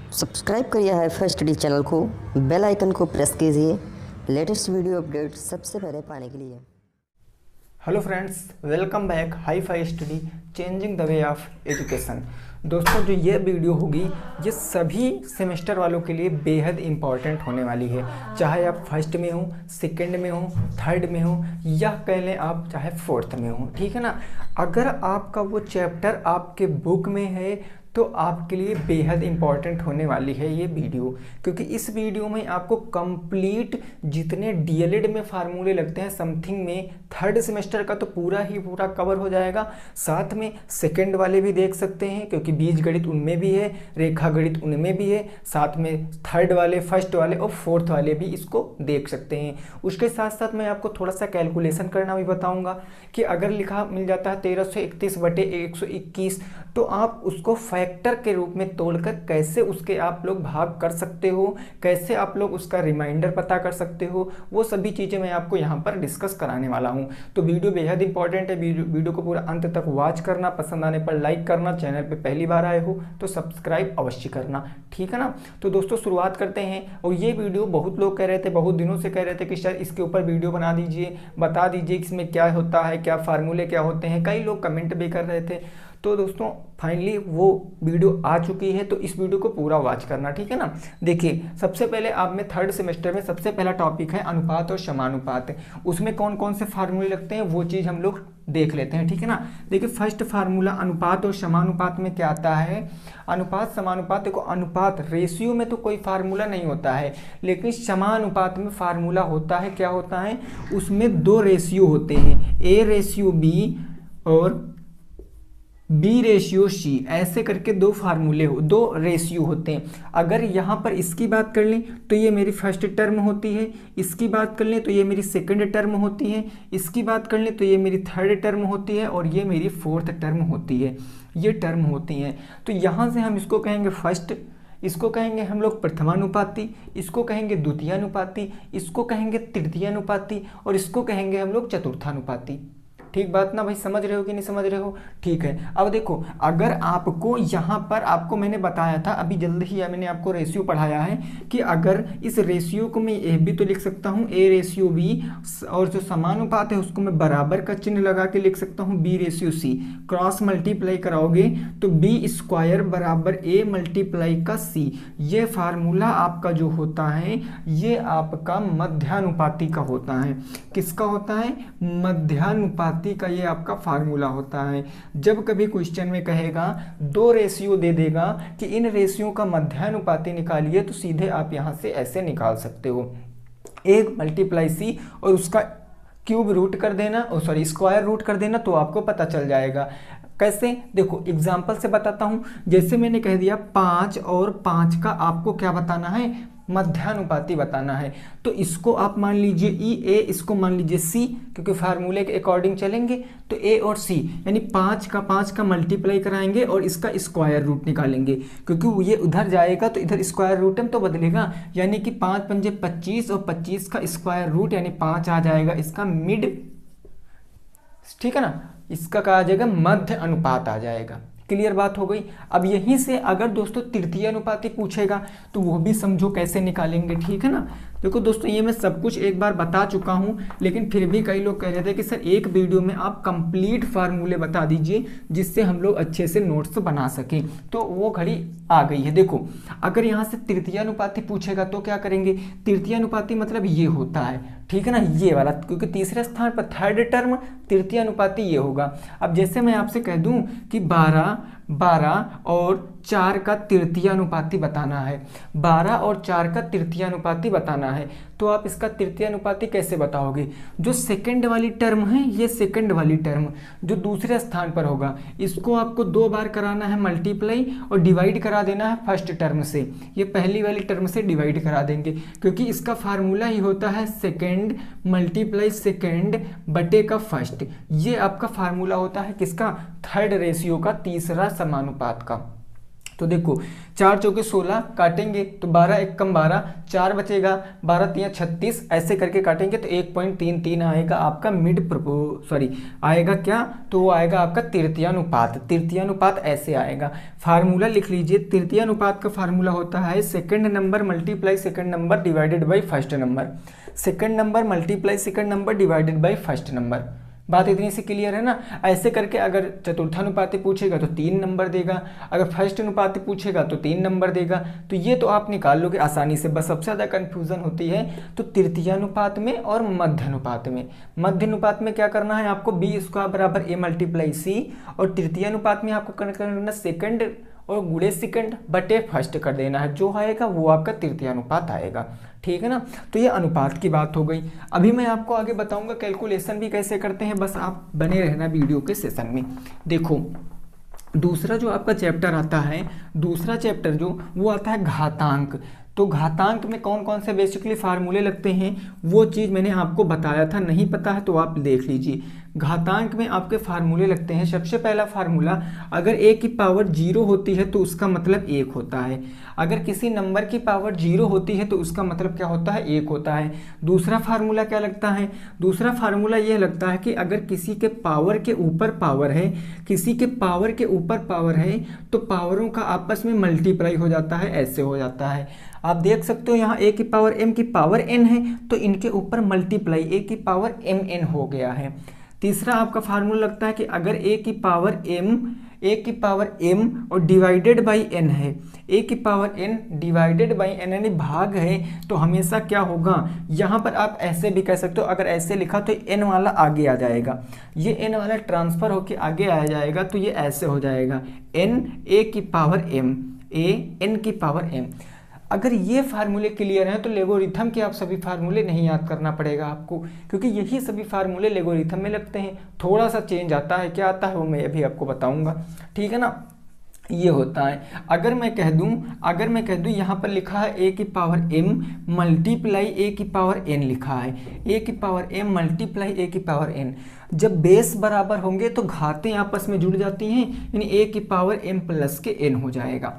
Subscribe करिए hi fi study channel को, bell icon को प्रेस कीजिए लेटेस्ट वीडियो अपडेट सबसे पहले पाने के लिए। Hello friends, welcome back hi fi study changing the way of education. दोस्तों, जो ये वीडियो होगी ये सभी सेमेस्टर वालों के लिए बेहद इम्पॉर्टेंट होने वाली है। चाहे आप फर्स्ट में हो, सेकंड में हो, थर्ड में हो या कह लें आप चाहे फोर्थ में हो, ठीक है ना। अगर आपका वो चैप्टर आपके बुक में है तो आपके लिए बेहद इम्पॉर्टेंट होने वाली है ये वीडियो, क्योंकि इस वीडियो में आपको कंप्लीट जितने डीएलएड में फार्मूले लगते हैं समथिंग में थर्ड सेमेस्टर का तो पूरा ही पूरा कवर हो जाएगा। साथ में सेकंड वाले भी देख सकते हैं क्योंकि बीज गणित उनमें भी है, रेखा गणित उनमें भी है। साथ में थर्ड वाले, फर्स्ट वाले और फोर्थ वाले भी इसको देख सकते हैं। उसके साथ साथ मैं आपको थोड़ा सा कैलकुलेशन करना भी बताऊँगा कि अगर लिखा मिल जाता है 1331/121 तो आप उसको फैक्टर के रूप में तोड़कर कैसे उसके आप लोग भाग कर सकते हो, कैसे आप लोग उसका रिमाइंडर पता कर सकते हो, वो सभी चीज़ें मैं आपको यहाँ पर डिस्कस कराने वाला हूँ। तो वीडियो बेहद इंपॉर्टेंट है, वीडियो को पूरा अंत तक वॉच करना, पसंद आने पर लाइक करना, चैनल पे पहली बार आए हो तो सब्सक्राइब अवश्य करना, ठीक है ना। तो दोस्तों शुरुआत करते हैं। और ये वीडियो बहुत लोग कह रहे थे, बहुत दिनों से कह रहे थे कि सर इसके ऊपर वीडियो बना दीजिए, बता दीजिए इसमें क्या होता है, क्या फार्मूले क्या होते हैं। कई लोग कमेंट भी कर रहे थे। तो दोस्तों फाइनली वो वीडियो आ चुकी है, तो इस वीडियो को पूरा वॉच करना, ठीक है ना। देखिए, सबसे पहले आप में थर्ड सेमेस्टर में सबसे पहला टॉपिक है अनुपात और समानुपात। उसमें कौन कौन से फार्मूले लगते हैं वो चीज़ हम लोग देख लेते हैं, ठीक है ना। देखिए, फर्स्ट फार्मूला अनुपात और समानुपात में क्या आता है। अनुपात समानुपात, देखो अनुपात रेशियो में तो कोई फार्मूला नहीं होता है, लेकिन समानुपात में फार्मूला होता है। क्या होता है उसमें? दो रेशियो होते हैं, ए रेशियो बी और बी रेशियो सी, ऐसे करके दो फार्मूले दो रेशियो होते हैं। अगर यहाँ पर इसकी बात कर लें तो ये मेरी फर्स्ट टर्म होती है, इसकी बात कर लें तो ये मेरी सेकंड टर्म होती है, इसकी बात कर लें तो ये मेरी थर्ड टर्म होती है और ये मेरी फोर्थ टर्म होती है। ये टर्म होती हैं। तो यहाँ से हम इसको कहेंगे फर्स्ट, इसको कहेंगे हम लोग प्रथमानुपाती, इसको कहेंगे द्वितीयानुपाती, इसको कहेंगे तृतीयानुपाती और इसको कहेंगे हम लोग चतुर्थानुपाती। ठीक बात ना भाई, समझ रहे हो कि नहीं समझ रहे हो? ठीक है। अब देखो, अगर आपको यहाँ पर आपको मैंने बताया था अभी जल्द ही मैंने आपको रेशियो पढ़ाया है कि अगर इस रेशियो को मैं ए भी तो लिख सकता हूँ, ए रेशियो बी, और जो समानुपात है उसको मैं बराबर का चिन्ह लगा के लिख सकता हूँ B ratio C. Cross multiply कराओगे तो बी स्क्वायर बराबर ए मल्टीप्लाई का सी। ये फार्मूला आपका जो होता है ये आपका मध्यानुपाती का होता है। किसका होता है? मध्यानुपाती का ये आपका फार्मूला होता है। जब कभी क्वेश्चन में कहेगा, दो रेशियो दे देगा कि इन रेशियो का मध्यानुपाती निकालिए, तो सीधे आप यहां से ऐसे निकाल सकते हो, एक मल्टीप्लाई सी और उसका क्यूब रूट कर देना, स्क्वायर रूट कर देना, तो आपको पता चल जाएगा। कैसे? देखो एग्जाम्पल से बताता हूं। जैसे मैंने कह दिया 5 और 5 का आपको क्या बताना है? मध्यानुपाती बताना है। तो इसको आप मान लीजिए ई ए, इसको मान लीजिए सी, क्योंकि फार्मूले के अकॉर्डिंग चलेंगे। तो ए और सी यानी 5 का मल्टीप्लाई कराएंगे और इसका स्क्वायर रूट निकालेंगे, क्योंकि ये उधर जाएगा तो इधर स्क्वायर रूट में तो बदलेगा, यानी कि 5 पंजे 25 और 25 का स्क्वायर रूट यानी 5 आ जाएगा इसका मिड, ठीक है ना। इसका कहा जाएगा मध्य अनुपात आ जाएगा। क्लियर बात हो गई। अब यहीं से अगर दोस्तों तृतीय अनुपाती पूछेगा तो वो भी समझो कैसे निकालेंगे, ठीक है ना। देखो दोस्तों, ये मैं सब कुछ एक बार बता चुका हूँ, लेकिन फिर भी कई लोग कह रहे थे कि सर एक वीडियो में आप कंप्लीट फार्मूले बता दीजिए जिससे हम लोग अच्छे से नोट्स बना सकें। तो वो घड़ी आ गई है। देखो, अगर यहाँ से तृतीयानुपाती पूछेगा तो क्या करेंगे? तृतीयानुपाती मतलब ये होता है, ठीक है ना, ये वाला, क्योंकि तीसरे स्थान पर थर्ड टर्म, तृतीयानुपाती ये होगा। अब जैसे मैं आपसे कह दूं कि 12 और 4 का तृतीयानुपाती बताना है, 12 और 4 का तृतीयानुपाती बताना है, तो आप इसका तृतीयानुपाती कैसे बताओगे? जो सेकंड वाली टर्म है, ये सेकंड वाली टर्म जो दूसरे स्थान पर होगा, इसको आपको 2 बार कराना है मल्टीप्लाई और डिवाइड करा देना है फर्स्ट टर्म से। ये पहली वाली टर्म से डिवाइड करा देंगे, क्योंकि इसका फार्मूला ही होता है सेकंड मल्टीप्लाई सेकंड बटे का फर्स्ट। ये आपका फार्मूला होता है किसका? थर्ड रेशियो का, तीसरा समानुपात का। तो देखो 4 चौके 16 काटेंगे तो 12 एक कम 12, 4 बचेगा, 12 तियां 36, ऐसे करके काटेंगे तो 1.33 आएगा आपका आएगा क्या, तो वो आएगा आपका तृतीयानुपात। तृतीयानुपात ऐसे आएगा। फार्मूला लिख लीजिए, तृतीयानुपात का फार्मूला होता है second number multiply second number divided by first number. Second number multiply second number divided by first number. बात इतनी सी क्लियर है ना। ऐसे करके अगर चतुर्थानुपाती पूछेगा तो 3 नंबर देगा, अगर फर्स्ट अनुपाती पूछेगा तो 3 नंबर देगा। तो ये तो आप निकाल लोगे आसानी से। बस सबसे ज़्यादा कन्फ्यूज़न होती है तो तृतीयानुपात में और मध्यानुपात में। मध्यानुपात में क्या करना है आपको, बी स्क्वायर बराबर ए मल्टीप्लाई सी, और तृतीयानुपात में आपको करना सेकंड और गुणे सेकंड बटे फर्स्ट कर देना है, जो आएगा वो आपका तृतीयानुपात आएगा। ठीक है ना। तो ये अनुपात की बात हो गई। अभी मैं आपको आगे बताऊंगा कैलकुलेशन भी कैसे करते हैं, बस आप बने रहना वीडियो के सेशन में। देखो दूसरा जो आपका चैप्टर आता है, दूसरा चैप्टर जो वो आता है घातांक। तो घातांक में कौन कौन से बेसिकली फार्मूले लगते हैं वो चीज़ मैंने आपको बताया था, नहीं पता है तो आप देख लीजिए। घातांक में आपके फार्मूले लगते हैं। सबसे पहला फार्मूला, अगर a की पावर 0 होती है तो उसका मतलब 1 होता है। अगर किसी नंबर की पावर 0 होती है तो उसका मतलब क्या होता है, 1 होता है। दूसरा फार्मूला क्या लगता है, दूसरा फार्मूला यह लगता है कि अगर किसी के पावर के ऊपर पावर है, किसी के पावर के ऊपर पावर है तो पावरों का आपस में मल्टीप्लाई हो जाता है, ऐसे हो जाता है। आप देख सकते हो यहाँ a की पावर m की पावर n है तो इनके ऊपर मल्टीप्लाई a की पावर mn हो गया है। तीसरा आपका फार्मूला लगता है कि अगर a की पावर m और डिवाइडेड बाई n है, a की power n divided by n यानी भाग है, तो हमेशा क्या होगा, यहाँ पर आप ऐसे भी कह सकते हो, अगर ऐसे लिखा तो n वाला आगे आ जाएगा, ये n वाला ट्रांसफर होके आगे आ जाएगा, तो ये ऐसे हो जाएगा n a की पावर m, a n की पावर m। अगर ये फार्मूले क्लियर हैं तो लेगोरिथम के आप सभी फार्मूले नहीं याद करना पड़ेगा आपको, क्योंकि यही सभी फार्मूले लेगोरिथम में लगते हैं। थोड़ा सा चेंज आता है, क्या आता है वो मैं अभी आपको बताऊंगा। ठीक है ना। ये होता है, अगर मैं कह दूं यहाँ पर लिखा है a की पावर m मल्टीप्लाई a की पावर n लिखा है, a की पावर m मल्टीप्लाई a की पावर n। जब बेस बराबर होंगे तो घातें आपस में जुड़ जाती हैं, यानी a की पावर m प्लस के n हो जाएगा,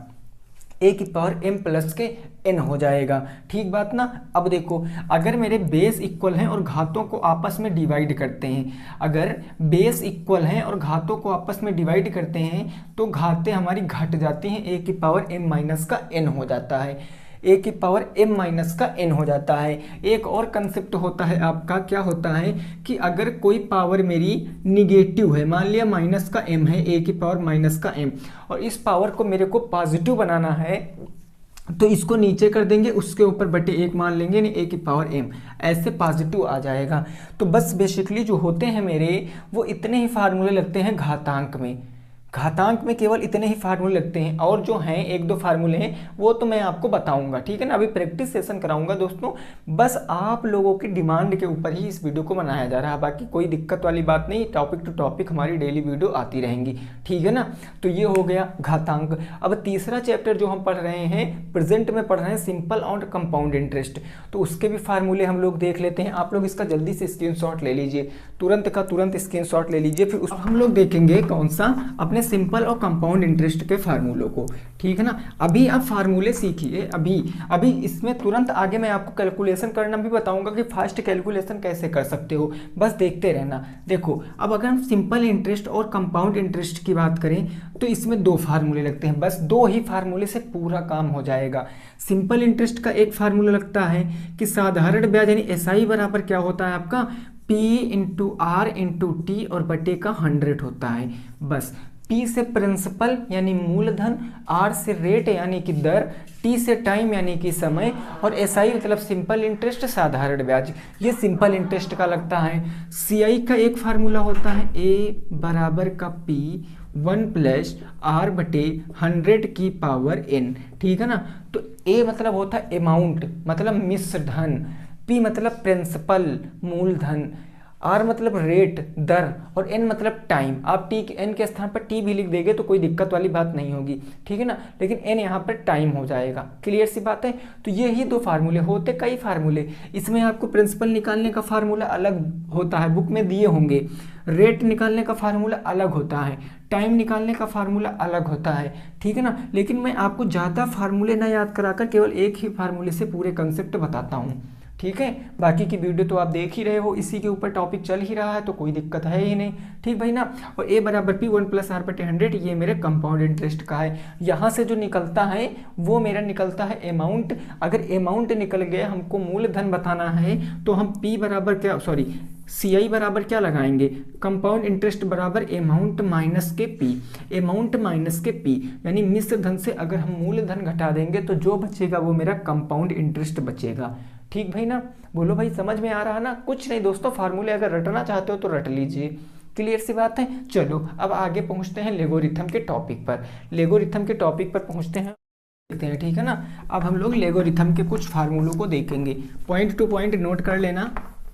a की पावर m प्लस के n हो जाएगा। ठीक बात ना। अब देखो, अगर मेरे बेस इक्वल हैं और घातों को आपस में डिवाइड करते हैं, अगर बेस इक्वल हैं और घातों को आपस में डिवाइड करते हैं तो घातें हमारी घट जाती हैं, a की पावर m माइनस का n हो जाता है, a की पावर m माइनस का n हो जाता है। एक और कंसेप्ट होता है आपका, क्या होता है कि अगर कोई पावर मेरी निगेटिव है, मान लिया माइनस का m है, a की पावर माइनस का m, और इस पावर को मेरे को पॉजिटिव बनाना है तो इसको नीचे कर देंगे, उसके ऊपर बटे 1 मान लेंगे, यानी a की पावर m, ऐसे पॉजिटिव आ जाएगा। तो बस बेसिकली जो होते हैं मेरे वो इतने ही फार्मूले लगते हैं घातांक में। घातांक में केवल इतने ही फार्मूले लगते हैं, और जो हैं 1-2 फार्मूले हैं वो तो मैं आपको बताऊंगा। ठीक है ना। अभी प्रैक्टिस सेशन कराऊंगा दोस्तों, बस आप लोगों की डिमांड के ऊपर ही इस वीडियो को बनाया जा रहा है, बाकी कोई दिक्कत वाली बात नहीं। टॉपिक टू टॉपिक हमारी डेली वीडियो आती रहेंगी। ठीक है ना। तो ये हो गया घातांक। अब तीसरा चैप्टर जो हम पढ़ रहे हैं, प्रेजेंट में पढ़ रहे हैं सिंपल और कंपाउंड इंटरेस्ट, तो उसके भी फार्मूले हम लोग देख लेते हैं। आप लोग इसका जल्दी से स्क्रीनशॉट ले लीजिए, तुरंत का तुरंत स्क्रीनशॉट ले लीजिए। फिर हम लोग देखेंगे कौन सा, अपने सिंपल और कंपाउंड इंटरेस्ट के फार्मूलों को। ठीक है ना। अभी आप फार्मूले सीखिए, अभी इसमें तुरंत आगे मैं आपको कैलकुलेशन करना भी बताऊंगा कि फास्ट कैलकुलेशन कैसे कर सकते हो, बस देखते रहना। देखो, अब अगर हम सिंपल इंटरेस्ट और कंपाउंड इंटरेस्ट की बात करें तो इसमें 2 फार्मूले लगते हैं, बस 2 ही फार्मूले से पूरा काम हो जाएगा। सिंपल इंटरेस्ट का एक फार्मूला लगता है कि साधारण ब्याज यानी SI बराबर क्या होता है आपका, P into R into T और बटे का 100 होता है। बस P से प्रिंसिपल यानी मूलधन, R से रेट यानी कि दर, T से टाइम यानी कि समय, और SI मतलब सिंपल इंटरेस्ट साधारण ब्याज, ये सिंपल इंटरेस्ट का लगता है। CI का एक फार्मूला होता है A बराबर का P 1 प्लस R बटे 100 की पावर N। ठीक है ना। तो A मतलब होता है अमाउंट, मतलब मिश्र धन, P मतलब प्रिंसिपल मूलधन, R मतलब रेट दर, और N मतलब टाइम। आप N के स्थान पर T भी लिख देंगे तो कोई दिक्कत वाली बात नहीं होगी। ठीक है ना। लेकिन N यहाँ पर टाइम हो जाएगा। क्लियर सी बात है। तो ये ही 2 फार्मूले होते, कई फार्मूले। इसमें आपको प्रिंसिपल निकालने का फार्मूला अलग होता है, बुक में दिए होंगे। रेट निकालने का फार्मूला अलग होता है, टाइम निकालने का फार्मूला अलग होता है, ठीक है ना। लेकिन मैं आपको ज़्यादा फार्मूले ना याद कराकर केवल एक ही फार्मूले से पूरे कंसेप्ट बताता हूँ, ठीक है। बाकी की वीडियो तो आप देख ही रहे हो, इसी के ऊपर टॉपिक चल ही रहा है, तो कोई दिक्कत है ही नहीं, ठीक भाई ना। और ए बराबर पी 1 + r/100 ये मेरे कंपाउंड इंटरेस्ट का है। यहाँ से जो निकलता है वो मेरा निकलता है अमाउंट। अगर अमाउंट निकल गया, हमको मूलधन बताना है, तो हम पी बराबर क्या, सॉरी CI बराबर क्या लगाएंगे, कंपाउंड इंटरेस्ट बराबर अमाउंट माइनस के पी, अमाउंट माइनस के पी, यानी मिश्र धन से अगर हम मूलधन घटा देंगे तो जो बचेगा वो मेरा कंपाउंड इंटरेस्ट बचेगा, ठीक भाई ना। बोलो भाई समझ में आ रहा है ना। कुछ नहीं दोस्तों, फार्मूले अगर रटना चाहते हो तो रट लीजिए, क्लियर सी बात है। चलो अब आगे पहुंचते हैं लेगोरिथम के टॉपिक पर, लेगोरिथम के टॉपिक पर पहुंचते हैं, देखते हैं, ठीक है ना। अब हम लोग लेगोरिथम के कुछ फार्मूलों को देखेंगे, पॉइंट टू पॉइंट नोट कर लेना।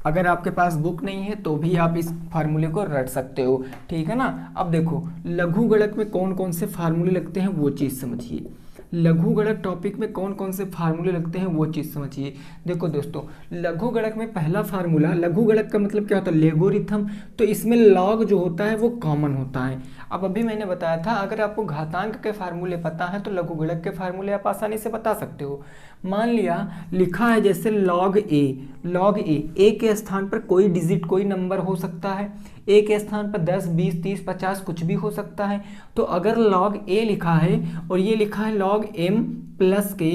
अगर आपके पास बुक नहीं है तो भी आप इस फार्मूले को रट सकते हो, ठीक है ना। अब देखो लघु गणक में कौन कौन से फार्मूले लगते हैं वो चीज़ समझिए, लघु गणक टॉपिक में कौन कौन से फार्मूले लगते हैं वो चीज़ समझिए। देखो दोस्तों, लघु गणक में पहला फार्मूला, लघु गणक का मतलब क्या होता है, लेगोरिथम, तो इसमें लॉग जो होता है वो कॉमन होता है। अब अभी मैंने बताया था अगर आपको घातांक के फार्मूले पता है तो लघु गणक के फार्मूले आप आसानी से बता सकते हो। मान लिया लिखा है जैसे log a के स्थान पर कोई डिजिट, कोई नंबर हो सकता है, a के स्थान पर 10, 20, 30, 50 कुछ भी हो सकता है। तो अगर log a लिखा है और ये लिखा है log m + के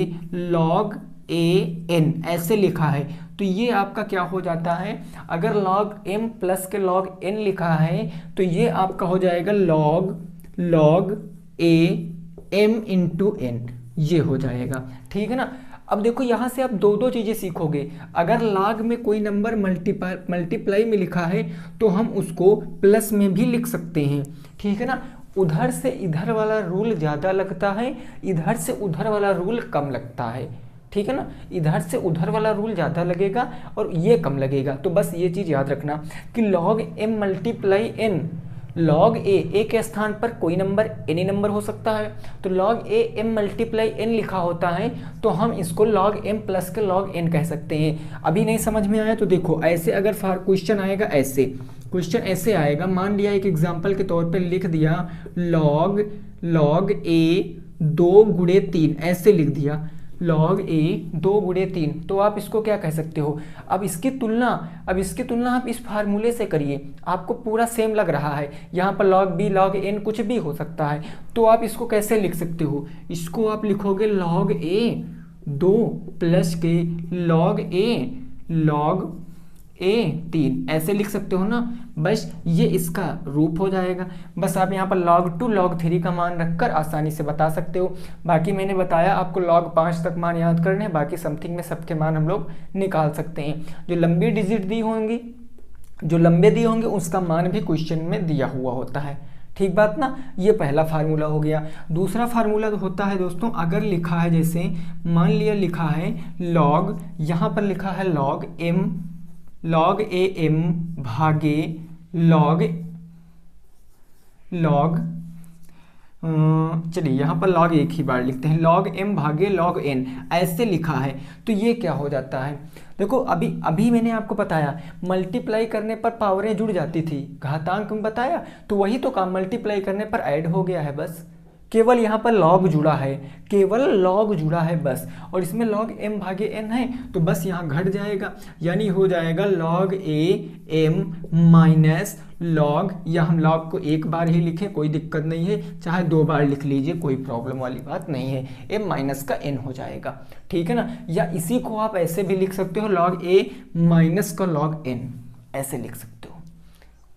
log a n ऐसे लिखा है, तो ये आपका क्या हो जाता है, अगर log m + के log n लिखा है तो ये आपका हो जाएगा log a m × n, ये हो जाएगा, ठीक है ना। अब देखो यहाँ से आप दो चीज़ें सीखोगे। अगर log में कोई नंबर मल्टीप्लाई में लिखा है तो हम उसको प्लस में भी लिख सकते हैं, ठीक है ना। उधर से इधर वाला रूल ज़्यादा लगता है, इधर से उधर वाला रूल कम लगता है, ठीक है ना। इधर से उधर वाला रूल ज़्यादा लगेगा और ये कम लगेगा। तो बस ये चीज़ याद रखना कि log m × n, log a के स्थान पर कोई नंबर एनी नंबर हो सकता है, तो log a m × n लिखा होता है तो हम इसको log m + के log n कह सकते हैं। अभी नहीं समझ में आया तो देखो ऐसे अगर क्वेश्चन आएगा, ऐसे क्वेश्चन ऐसे आएगा, मान लिया एक एग्जांपल के तौर पे लिख दिया log a 2 × 3 ऐसे लिख दिया, log a 2 × 3, तो आप इसको क्या कह सकते हो। अब इसकी तुलना आप इस फार्मूले से करिए, आपको पूरा सेम लग रहा है, यहाँ पर log b log n कुछ भी हो सकता है, तो आप इसको कैसे लिख सकते हो, इसको आप लिखोगे log a 2 + के log a 3 ऐसे लिख सकते हो ना। बस ये इसका रूप हो जाएगा। बस आप यहाँ पर log 2 log 3 का मान रखकर आसानी से बता सकते हो। बाकी मैंने बताया आपको log 5 तक मान याद करने, बाकी समथिंग में सबके मान हम लोग निकाल सकते हैं। जो लंबी डिजिट दी होंगी, जो लंबे दिए होंगे उसका मान भी क्वेश्चन में दिया हुआ होता है, ठीक बात ना। ये पहला फार्मूला हो गया। दूसरा फार्मूला होता है दोस्तों, अगर लिखा है जैसे मान लिया लिखा है log, यहाँ पर लिखा है log a m भागे log चलिए यहाँ पर log एक ही बार लिखते हैं, log m भागे log n ऐसे लिखा है, तो ये क्या हो जाता है। देखो अभी मैंने आपको बताया मल्टीप्लाई करने पर पावरें जुड़ जाती थी, घातांक में बताया, तो वही तो काम मल्टीप्लाई करने पर ऐड हो गया है, बस केवल यहाँ पर log जुड़ा है, केवल log जुड़ा है बस, और इसमें log m भागे n है तो बस यहाँ घट जाएगा, यानी हो जाएगा log a m - log, या हम log को एक बार ही लिखें कोई दिक्कत नहीं है, चाहे 2 बार लिख लीजिए कोई प्रॉब्लम वाली बात नहीं है, m - का n हो जाएगा, ठीक है ना। या इसी को आप ऐसे भी लिख सकते हो log a - का log n ऐसे लिख सकते हो,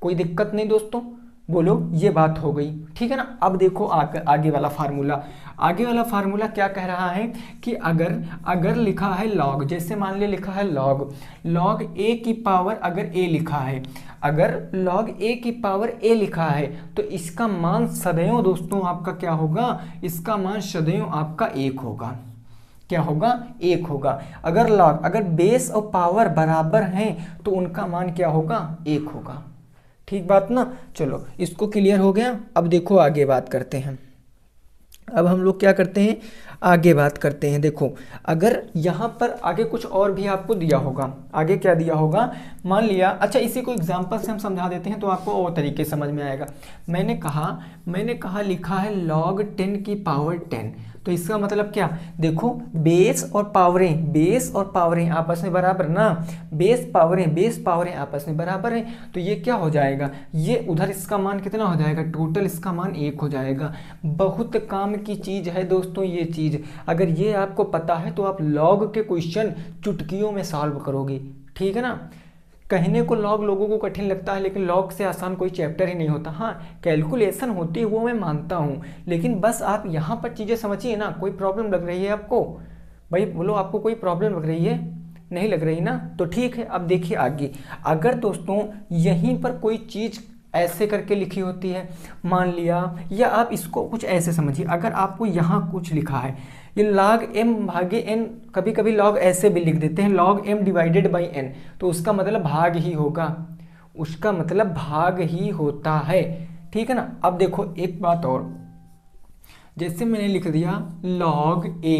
कोई दिक्कत नहीं दोस्तों। बोलो ये बात हो गई, ठीक है ना। अब देखो आगे वाला फार्मूला क्या कह रहा है कि अगर लिखा है log, जैसे मान लिया लिखा है log a की पावर अगर a लिखा है, अगर log a की पावर a लिखा है तो इसका मान सदैव दोस्तों आपका क्या होगा, इसका मान सदैव आपका 1 होगा। क्या होगा, 1 होगा। अगर बेस और पावर बराबर हैं तो उनका मान क्या होगा, 1 होगा, ठीक बात ना। चलो इसको क्लियर हो गया। अब देखो आगे बात करते हैं। अब हम लोग क्या करते हैं, आगे बात करते हैं। देखो अगर यहाँ पर आगे कुछ और भी आपको दिया होगा, आगे क्या दिया होगा, मान लिया, अच्छा इसी को एग्जांपल से हम समझा देते हैं तो आपको और तरीके समझ में आएगा। मैंने कहा लिखा है log 10 की पावर 10, तो इसका मतलब क्या, देखो बेस और पावरें आपस में बराबर ना, बेस पावरें आपस में बराबर हैं, तो ये क्या हो जाएगा, ये उधर इसका मान कितना हो जाएगा, टोटल इसका मान 1 हो जाएगा। बहुत काम की चीज़ है दोस्तों ये चीज़, अगर ये आपको पता है तो आप लॉग के क्वेश्चन चुटकियों में सॉल्व करोगे, ठीक है ना। कहने को लॉग लोगों को कठिन लगता है, लेकिन लॉग से आसान कोई चैप्टर ही नहीं होता। हाँ कैलकुलेशन होती है वो मैं मानता हूँ, लेकिन बस आप यहाँ पर चीज़ें समझिए ना। कोई प्रॉब्लम लग रही है आपको, भाई बोलो आपको कोई प्रॉब्लम लग रही है, नहीं लग रही ना, तो ठीक है। अब देखिए आगे, अगर दोस्तों यहीं पर कोई चीज़ ऐसे करके लिखी होती है, मान लिया, या आप इसको कुछ ऐसे समझिए, अगर आपको यहाँ कुछ लिखा है, ये log m भागे n, कभी कभी log ऐसे भी लिख देते हैं log m divided by n, तो उसका मतलब भाग ही होगा, उसका मतलब भाग ही होता है, ठीक है ना। अब देखो एक बात और, जैसे मैंने लिख दिया log a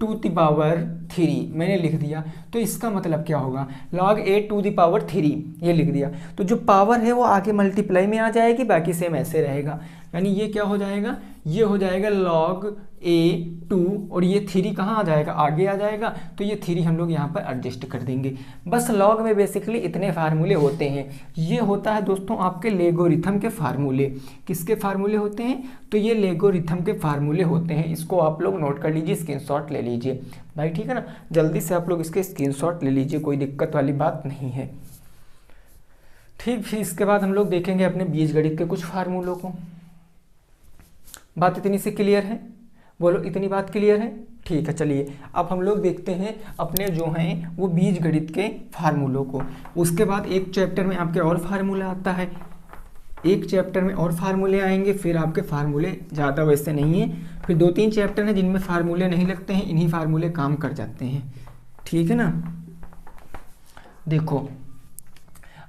to the power 3 मैंने लिख दिया, तो इसका मतलब क्या होगा, log a to the power 3 ये लिख दिया, तो जो पावर है वो आगे मल्टीप्लाई में आ जाएगी, बाकी सेम ऐसे रहेगा। यानी ये क्या हो जाएगा, ये हो जाएगा log a 2 और ये 3 कहाँ आ जाएगा, आगे आ जाएगा, तो ये 3 हम लोग यहाँ पर एडजस्ट कर देंगे। बस log में बेसिकली इतने फार्मूले होते हैं। ये होता है दोस्तों आपके लेगोरिथम के फार्मूले। किसके फार्मूले होते हैं, तो ये लेगोरिथम के फार्मूले होते हैं। इसको आप लोग नोट कर लीजिए, स्क्रीनशॉट ले लीजिए भाई, ठीक है ना। जल्दी से आप लोग इसके स्क्रीनशॉट ले लीजिए, कोई दिक्कत वाली बात नहीं है, ठीक। फिर इसके बाद हम लोग देखेंगे अपने बीजगणित के कुछ फार्मूलों को। बात इतनी सी क्लियर है, बोलो इतनी बात क्लियर है, ठीक है। चलिए अब हम लोग देखते हैं अपने जो हैं वो बीजगणित के फार्मूलों को। उसके बाद एक चैप्टर में आपके और फार्मूला आता है, एक चैप्टर में और फार्मूले आएंगे, फिर आपके फार्मूले ज़्यादा वैसे नहीं है, फिर 2-3 चैप्टर हैं जिनमें फार्मूले नहीं लगते हैं, इन्हीं फार्मूले काम कर जाते हैं, ठीक है ना। देखो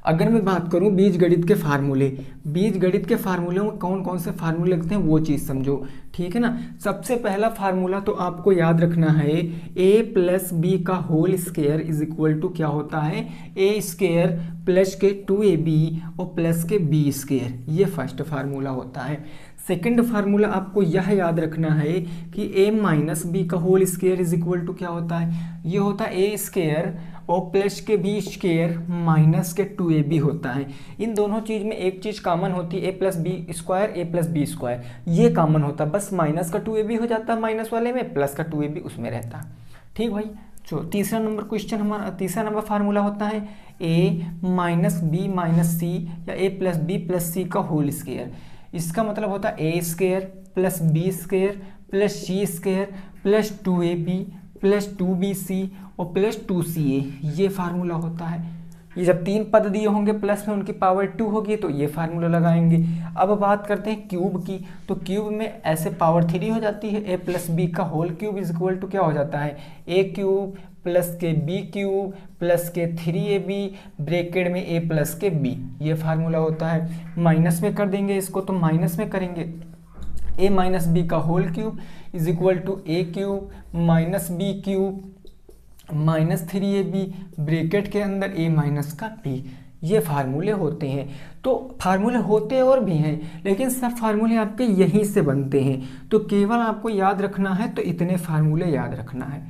अगर मैं बात करूं बीजगणित के फार्मूले, बीजगणित के फार्मूलों में कौन कौन से फार्मूले लगते हैं वो चीज़ समझो, ठीक है ना। सबसे पहला फार्मूला तो आपको याद रखना है, a प्लस बी का whole square is equal to क्या होता है, a स्क्वायर प्लस के 2ab और प्लस के b स्क्वायर, ये फर्स्ट फार्मूला होता है। सेकंड फार्मूला आपको यह याद रखना है कि a माइनस बी का whole square is equal to क्या होता है, ये होता है a स्क्वायर और प्लस के बी स्क्वायर माइनस के 2ab होता है। इन दोनों चीज़ में एक चीज़ कॉमन होती है, a plus B square, a plus B square, ये कॉमन होता है, बस माइनस का 2ab हो जाता है माइनस वाले में, प्लस का 2ab उसमें रहता है, ठीक भाई। जो तीसरा नंबर क्वेश्चन हमारा, तीसरा नंबर फार्मूला होता है a minus B minus C या a plus B plus C का होल स्क्वायर। इसका मतलब होता है a square plus B square plus C square plus 2ab plus 2bc और प्लस 2ca, ये फार्मूला होता है। ये जब 3 पद दिए होंगे प्लस में उनकी पावर 2 होगी तो ये फार्मूला लगाएंगे। अब बात करते हैं क्यूब की, तो क्यूब में ऐसे पावर 3 हो जाती है, a प्लस बी का whole cube is equal to क्या हो जाता है, a क्यूब प्लस के बी क्यूब प्लस के 3ab ब्रैकेट में a प्लस के b, ये फार्मूला होता है। माइनस में कर देंगे इसको, तो माइनस में करेंगे a माइनस बी का whole cube is equal to a cube minus B cube minus 3ab bracket के अंदर a माइनस का b, ये फार्मूले होते हैं। तो फार्मूले होते और भी हैं, लेकिन सब फार्मूले आपके यहीं से बनते हैं, तो केवल आपको याद रखना है, तो इतने फार्मूले याद रखना है,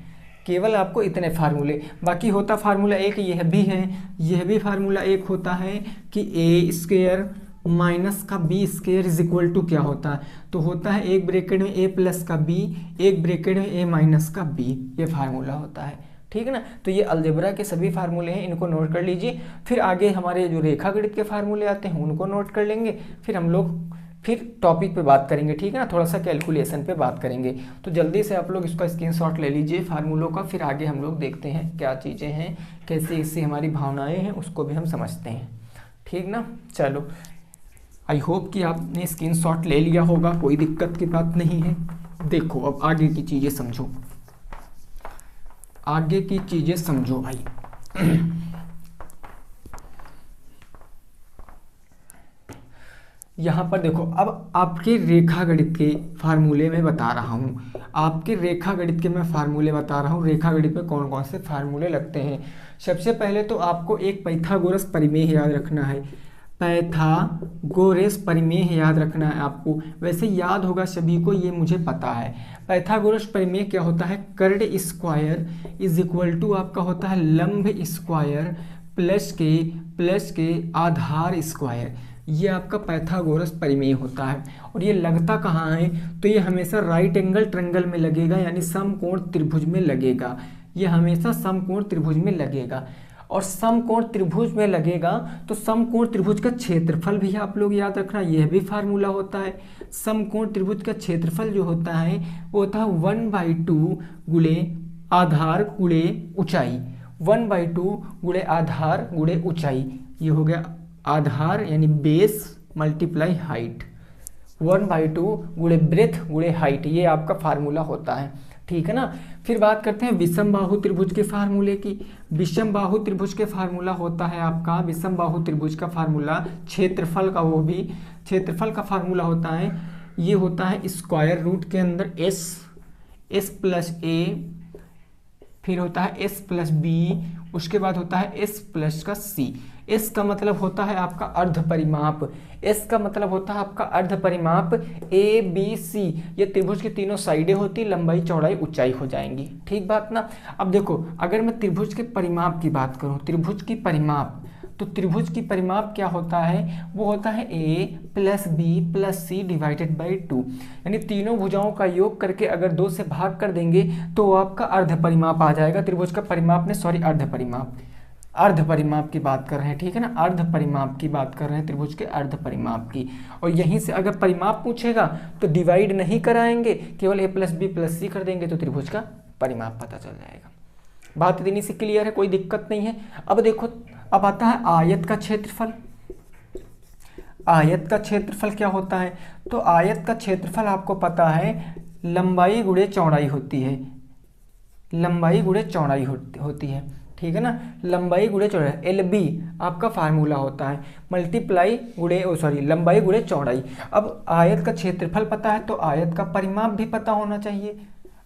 केवल आपको इतने फार्मूले। बाकी होता फार्मूला एक यह भी है, यह भी फार्मूला एक होता है कि a स्क्वायर माइनस का B square is equal to क्या होता है, तो होता है एक ब्रैकेट में a प्लस का b, एक ब्रैकेट में a माइनस का b, ये फार्मूला होता है, ठीक है ना। तो ये अलजेब्रा के सभी फार्मूले हैं, इनको नोट कर लीजिए। फिर आगे हमारे जो रेखा गणित के फार्मूले आते हैं उनको नोट कर लेंगे, फिर हम लोग फिर टॉपिक पे बात करेंगे, ठीक है ना, थोड़ा सा कैलकुलेशन पे बात करेंगे। तो जल्दी से आप लोग इसका स्क्रीनशॉट ले लीजिए फार्मूलों का, फिर आगे हम लोग देखते हैं क्या चीज़ें हैं, कैसे इससे हमारी भावनाएँ हैं उसको भी हम समझते हैं, ठीक ना। चलो आई होप कि आपने स्क्रीनशॉट ले लिया होगा, कोई दिक्कत की बात नहीं है। देखो अब आगे की चीज़ें समझो, आगे की चीज़ें समझो भाई। यहाँ पर देखो, अब आपके रेखा गणित के फार्मूले में बता रहा हूँ, आपके रेखा गणित के मैं फार्मूले बता रहा हूँ। रेखा गणित में कौन कौन से फार्मूले लगते हैं। सबसे पहले तो आपको एक पाइथागोरस परिमेय याद रखना है। पाइथागोरस परिमेय याद रखना है आपको। वैसे याद होगा सभी को, ये मुझे पता है। पाइथागोरस परिमेय क्या होता है, कर्ण स्क्वायर इज इक्वल टू आपका होता है लंब स्क्वायर प्लस के आधार स्क्वायर। ये आपका पाइथागोरस परिमेय होता है। और ये लगता कहाँ है, तो ये हमेशा राइट एंगल ट्रायंगल में लगेगा, यानी समकोण त्रिभुज में लगेगा। ये हमेशा समकोण त्रिभुज में लगेगा। और समकोण त्रिभुज में लगेगा तो समकोण त्रिभुज का क्षेत्रफल भी आप लोग याद रखना, यह भी फार्मूला होता है। समकोण त्रिभुज का क्षेत्रफल जो होता है वो होता है 1/2 गुणे आधार गुणे ऊंचाई। 1/2 गुणे आधार गुणे ऊंचाई, ये हो गया आधार यानी बेस मल्टीप्लाई हाइट। 1/2 गुणे ब्रेथ गुणे हाइट, ये आपका फार्मूला होता है, ठीक है ना। फिर बात करते हैं विषम बाहु त्रिभुज के फार्मूले की। विषम बाहु त्रिभुज के फार्मूला होता है आपका, विषम बाहु त्रिभुज का फार्मूला क्षेत्रफल का, वो भी क्षेत्रफल का फार्मूला होता है। ये होता है स्क्वायर रूट के अंदर एस प्लस ए, फिर होता है एस प्लस बी, उसके बाद होता है एस प्लस का सी। एस का मतलब होता है आपका अर्ध परिमाप, एस का मतलब होता है आपका अर्ध परिमाप। ए बी सी ये त्रिभुज की तीनों साइडें होती, लंबाई चौड़ाई ऊंचाई हो जाएंगी, ठीक बात ना। अब देखो, अगर मैं त्रिभुज के परिमाप की बात करूं, त्रिभुज की परिमाप, तो त्रिभुज की परिमाप क्या होता है, वो होता है A plus B plus C divided by 2, यानी तीनों भुजाओं का योग करके अगर 2 से भाग कर देंगे तो आपका अर्ध परिमाप आ जाएगा। त्रिभुज का परिमाप ने, सॉरी अर्ध परिमाप की बात कर रहे हैं, ठीक है ना, अर्ध परिमाप की बात कर रहे हैं, त्रिभुज के अर्ध परिमाप की। और यहीं से अगर परिमाप पूछेगा तो डिवाइड नहीं कराएंगे, केवल ए प्लस बी प्लस सी कर देंगे तो त्रिभुज का परिमाप पता चल जाएगा। बात इतनी सी क्लियर है, कोई दिक्कत नहीं है। अब देखो, अब आता है आयत का क्षेत्रफल। आयत का क्षेत्रफल क्या होता है, तो आयत का क्षेत्रफल आपको पता है लंबाई गुणे चौड़ाई होती है, लंबाई गुणे चौड़ाई होती है, ठीक है ना। लंबाई गुणे चौड़ाई, एल बी आपका फार्मूला होता है, मल्टीप्लाई गुणे लंबाई गुणे चौड़ाई। अब आयत का क्षेत्रफल पता है तो आयत का परिमाप भी पता होना चाहिए।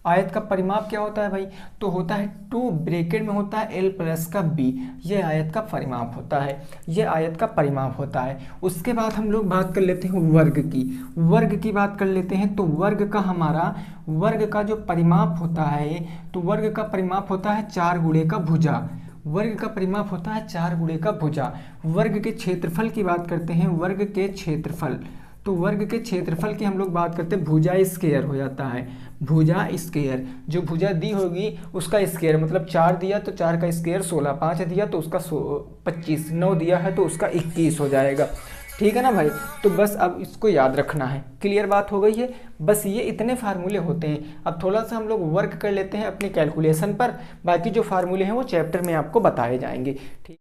आयत का परिमाप क्या होता है भाई, तो होता है 2 ब्रैकेट में होता है एल प्लस का बी, ये आयत का परिमाप होता है, ये आयत का परिमाप होता है। उसके बाद हम लोग बात कर लेते हैं वर्ग की। वर्ग की बात कर लेते हैं तो वर्ग का हमारा, वर्ग का जो परिमाप होता है, तो वर्ग का परिमाप होता है 4 गुणे का भुजा। वर्ग का परिमाप होता है 4 गुणे का भुजा। वर्ग के क्षेत्रफल की बात करते हैं, वर्ग के क्षेत्रफल, तो वर्ग के क्षेत्रफल की हम लोग बात करते हैं, भुजा स्क्वायर हो जाता है, भुजा स्क्वायर। जो भुजा दी होगी उसका स्क्वायर, मतलब 4 दिया तो 4 का स्क्वायर 16, 5 दिया तो उसका 25, 9 दिया है तो उसका 21 हो जाएगा, ठीक है ना भाई। तो बस अब इसको याद रखना है, क्लियर बात हो गई है। बस ये इतने फार्मूले होते हैं। अब थोड़ा सा हम लोग वर्क कर लेते हैं अपनी कैलकुलेशन पर, बाकी जो फार्मूले हैं वो चैप्टर में आपको बताए जाएंगे, ठीक।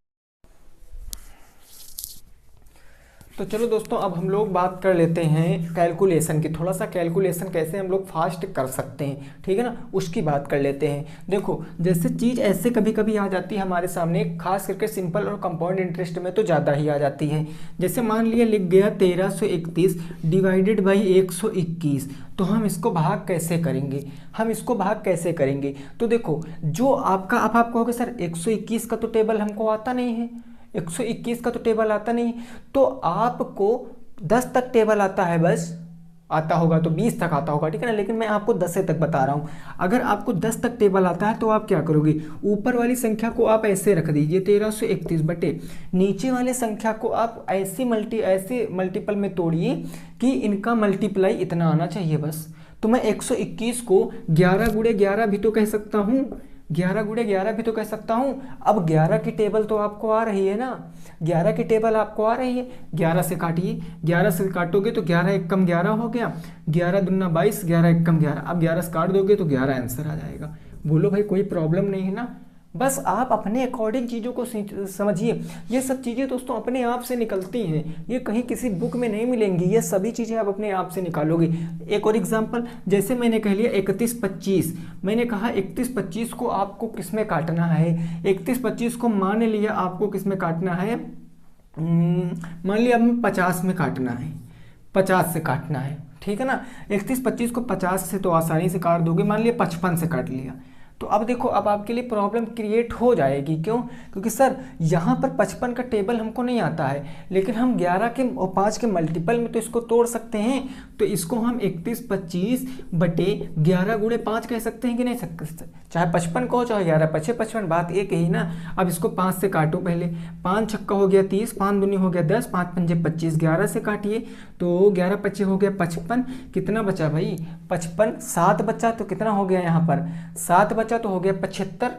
तो चलो दोस्तों, अब हम लोग बात कर लेते हैं कैलकुलेशन की। थोड़ा सा कैलकुलेशन कैसे हम लोग फास्ट कर सकते हैं, ठीक है ना, उसकी बात कर लेते हैं। देखो, जैसे चीज़ ऐसे कभी कभी आ जाती है हमारे सामने, खास करके सिंपल और कंपाउंड इंटरेस्ट में तो ज़्यादा ही आ जाती है। जैसे मान लिया लिख गया 1331 डिवाइडेड बाई 121, तो हम इसको भाग कैसे करेंगे, हम इसको भाग कैसे करेंगे। तो देखो, जो आपका, अब आप कहोगे सर 121 का तो टेबल हमको आता नहीं है, 121 का तो टेबल आता नहीं, तो आपको 10 तक टेबल आता है, बस आता होगा तो 20 तक आता होगा, ठीक है ना, लेकिन मैं आपको 10 तक बता रहा हूँ। अगर आपको 10 तक टेबल आता है तो आप क्या करोगे, ऊपर वाली संख्या को आप ऐसे रख दीजिए 1331 बटे नीचे वाले संख्या को आप ऐसे मल्टीपल में तोड़िए कि इनका मल्टीप्लाई इतना आना चाहिए बस। तो मैं 121 को 11 गुणे 11 भी तो कह सकता हूँ, 11 गुणे 11 भी तो कह सकता हूँ। अब 11 की टेबल तो आपको आ रही है ना, 11 की टेबल आपको आ रही है, 11 से काटिए, 11 से काटोगे तो 11 एक कम 11 हो गया, 11 दूना 22, 11 एक कम 11, अब 11 से काट दोगे तो 11 आंसर आ जाएगा। बोलो भाई, कोई प्रॉब्लम नहीं है ना। बस आप अपने अकॉर्डिंग चीज़ों को समझिए। ये सब चीज़ें दोस्तों अपने आप से निकलती हैं, ये कहीं किसी बुक में नहीं मिलेंगी, ये सभी चीज़ें आप अपने आप से निकालोगे। एक और एग्जांपल, जैसे मैंने कह लिया 3125, मैंने कहा 3125 को आपको किस में काटना है, 3125 को मान लिया आपको किस में काटना है, मान लिया अब 50 में काटना है, 50 से काटना है, ठीक है ना। 31 25 को 50 से तो आसानी से काट दोगे, मान लिया 55 से काट लिया, तो अब देखो अब आपके लिए प्रॉब्लम क्रिएट हो जाएगी। क्यों? क्योंकि सर यहाँ पर 55 का टेबल हमको नहीं आता है, लेकिन हम 11 के और 5 के मल्टीपल में तो इसको तोड़ सकते हैं। तो इसको हम 31 25 बटे 11 गुणे 5 कह सकते हैं कि नहीं सकते, चाहे 55 को चाहे 11 पचे 55, बात एक ही ना। अब इसको 5 से काटो पहले, 5 छक्का हो गया 30, 5 दूनी हो गया 10, 5 पंजे 25, 11 से काटिए तो 11 पचे हो गया 55, कितना बचा भाई 55, 7 बचा तो कितना हो गया यहाँ पर 7 बचा तो हो गया 75,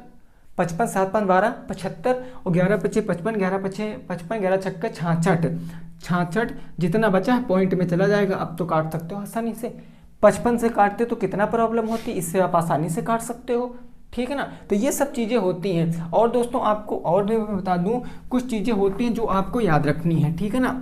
55 7 5 12 75 और 11 पचे 55, 11 पचे 55, 11 छक्का 66, जितना बचा है पॉइंट में चला जाएगा। अब तो काट सकते हो आसानी से, 55 से काटते तो कितना प्रॉब्लम होती, इससे आप आसानी से काट सकते हो, ठीक है ना। तो ये सब चीज़ें होती हैं। और दोस्तों आपको और भी मैं बता दूं, कुछ चीज़ें होती हैं जो आपको याद रखनी है, ठीक है ना।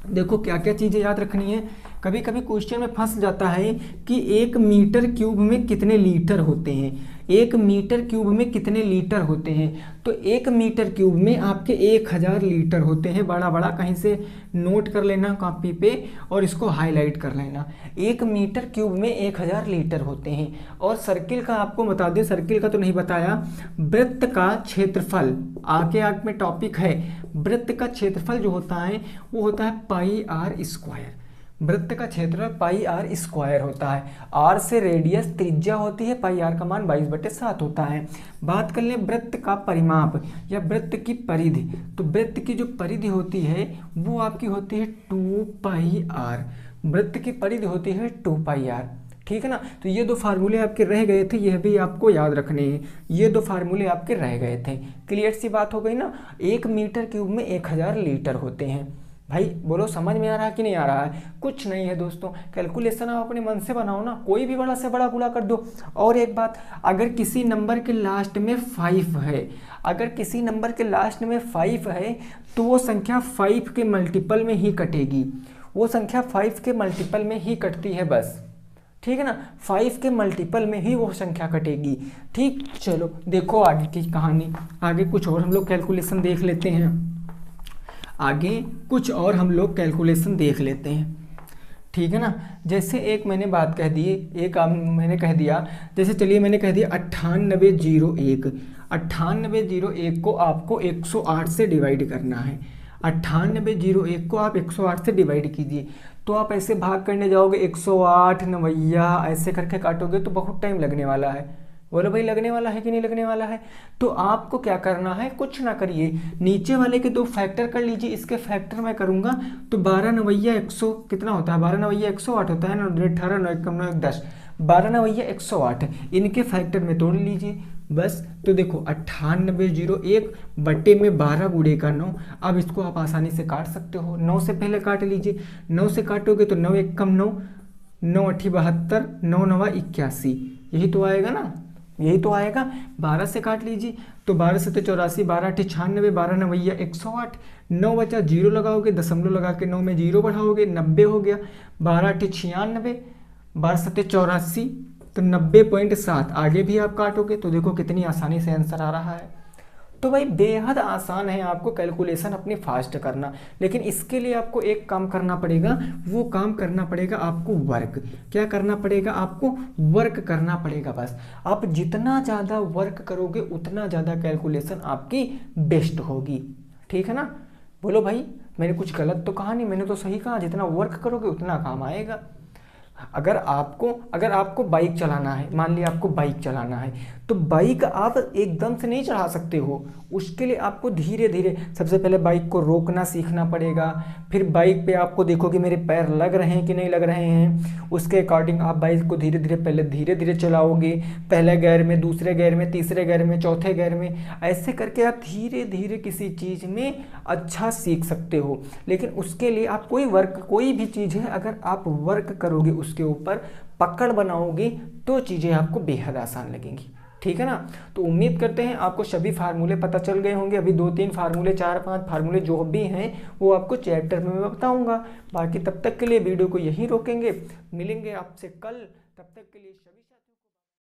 देखो क्या क्या चीज़ें याद रखनी है। कभी कभी क्वेश्चन में फंस जाता है कि 1 मीटर क्यूब में कितने लीटर होते हैं, 1 मीटर क्यूब में कितने लीटर होते हैं। तो 1 मीटर क्यूब में आपके 1000 लीटर होते हैं। बड़ा बड़ा कहीं से नोट कर लेना कॉपी पे और इसको हाईलाइट कर लेना। 1 मीटर क्यूब में 1000 लीटर होते हैं। और सर्किल का आपको बता दें, सर्किल का तो नहीं बताया, वृत्त का क्षेत्रफल आगे में टॉपिक है। वृत्त का क्षेत्रफल जो होता है वो होता है पाई आर स्क्वायर। वृत्त का क्षेत्रफल पाई आर स्क्वायर होता है। आर से रेडियस त्रिज्या होती है, पाई आर का मान 22/7 होता है। बात कर लें वृत्त का परिमाप या वृत्त की परिधि, तो वृत्त की जो परिधि होती है वो आपकी होती है 2 पाई आर। वृत्त की परिधि होती है 2 पाई आर, ठीक है ना। तो ये 2 फार्मूले आपके रह गए थे, यह भी आपको याद रखने हैं। ये 2 फार्मूले आपके रह गए थे। क्लियर सी बात हो गई ना। 1 मीटर क्यूब में 1000 लीटर होते हैं। भाई बोलो समझ में आ रहा है कि नहीं आ रहा है? कुछ नहीं है दोस्तों, कैलकुलेशन आप अपने मन से बनाओ ना, कोई भी बड़ा से बड़ा गुणा कर दो। और एक बात, अगर किसी नंबर के लास्ट में 5 है, अगर किसी नंबर के लास्ट में 5 है तो वो संख्या 5 के मल्टीपल में ही कटेगी। वो संख्या 5 के मल्टीपल में ही कटती है बस, ठीक है ना। 5 के मल्टीपल में ही वो संख्या कटेगी, ठीक। चलो देखो आगे की कहानी, आगे कुछ और हम लोग कैलकुलेशन देख लेते हैं। आगे कुछ और हम लोग कैलकुलेशन देख लेते हैं, ठीक है ना। जैसे एक मैंने बात कह दी, एक मैंने कह दिया, जैसे चलिए मैंने कह दिया 9801। 9801 को आपको 108 से डिवाइड करना है। 9801 को आप 108 से डिवाइड कीजिए। तो आप ऐसे भाग करने जाओगे 108 नवैया ऐसे करके काटोगे तो बहुत टाइम लगने वाला है। बोलो भाई लगने वाला है कि नहीं लगने वाला है? तो आपको क्या करना है, कुछ ना करिए, नीचे वाले के 2 फैक्टर कर लीजिए। इसके फैक्टर मैं करूंगा तो 12 नवैया 100 कितना होता है, 12 नवैया 108 होता है ना, 18 9 1 9 1 10, 12 नवैया 108, इनके फैक्टर में तोड़ लीजिए बस। तो देखो 9801 बटे में 12 गुणे का 9। अब इसको आप आसानी से काट सकते हो, 9 से पहले काट लीजिए। 9 से काटोगे तो 9 1 9, 9 8 72, 9 9 81, यही तो आएगा ना, यही तो आएगा। 12 से काट लीजिए तो 12 से 84, 12 8 96, 12 नवैया 108, 9 बचा, 0 लगाओगे, दशमलव लगा के 9 में 0 बढ़ाओगे, 90 हो गया। 12 8 96, 12 7 84, तो 90.7। आगे भी आप काटोगे तो देखो कितनी आसानी से आंसर आ रहा है। तो भाई बेहद आसान है आपको कैलकुलेशन अपनी फास्ट करना, लेकिन इसके लिए आपको एक काम करना पड़ेगा। वो काम करना पड़ेगा आपको वर्क। क्या करना पड़ेगा? आपको वर्क करना पड़ेगा बस। आप जितना ज़्यादा वर्क करोगे उतना ज़्यादा कैलकुलेशन आपकी बेस्ट होगी, ठीक है ना। बोलो भाई मैंने कुछ गलत तो कहा नहीं, मैंने तो सही कहा, जितना वर्क करोगे उतना काम आएगा। अगर आपको बाइक चलाना है, मान लिया आपको बाइक चलाना है, तो बाइक आप एकदम से नहीं चढ़ा सकते हो। उसके लिए आपको धीरे धीरे सबसे पहले बाइक को रोकना सीखना पड़ेगा। फिर बाइक पे आपको देखो कि मेरे पैर लग रहे हैं कि नहीं लग रहे हैं, उसके अकॉर्डिंग आप बाइक को धीरे धीरे पहले धीरे धीरे चलाओगे। पहले गियर में, दूसरे गियर में, तीसरे गियर में, चौथे गियर में, ऐसे करके आप धीरे धीरे किसी चीज़ में अच्छा सीख सकते हो। लेकिन उसके लिए आप कोई भी चीज़ है अगर आप वर्क करोगे, उसके ऊपर पकड़ बनाओगे, तो चीज़ें आपको बेहद आसान लगेंगी, ठीक है ना। तो उम्मीद करते हैं आपको सभी फार्मूले पता चल गए होंगे। अभी 2-3 फार्मूले, 4-5 फार्मूले जो भी हैं वो आपको चैप्टर में मैं बताऊंगा। बाकी तब तक के लिए वीडियो को यहीं रोकेंगे, मिलेंगे आपसे कल। तब तक के लिए सभी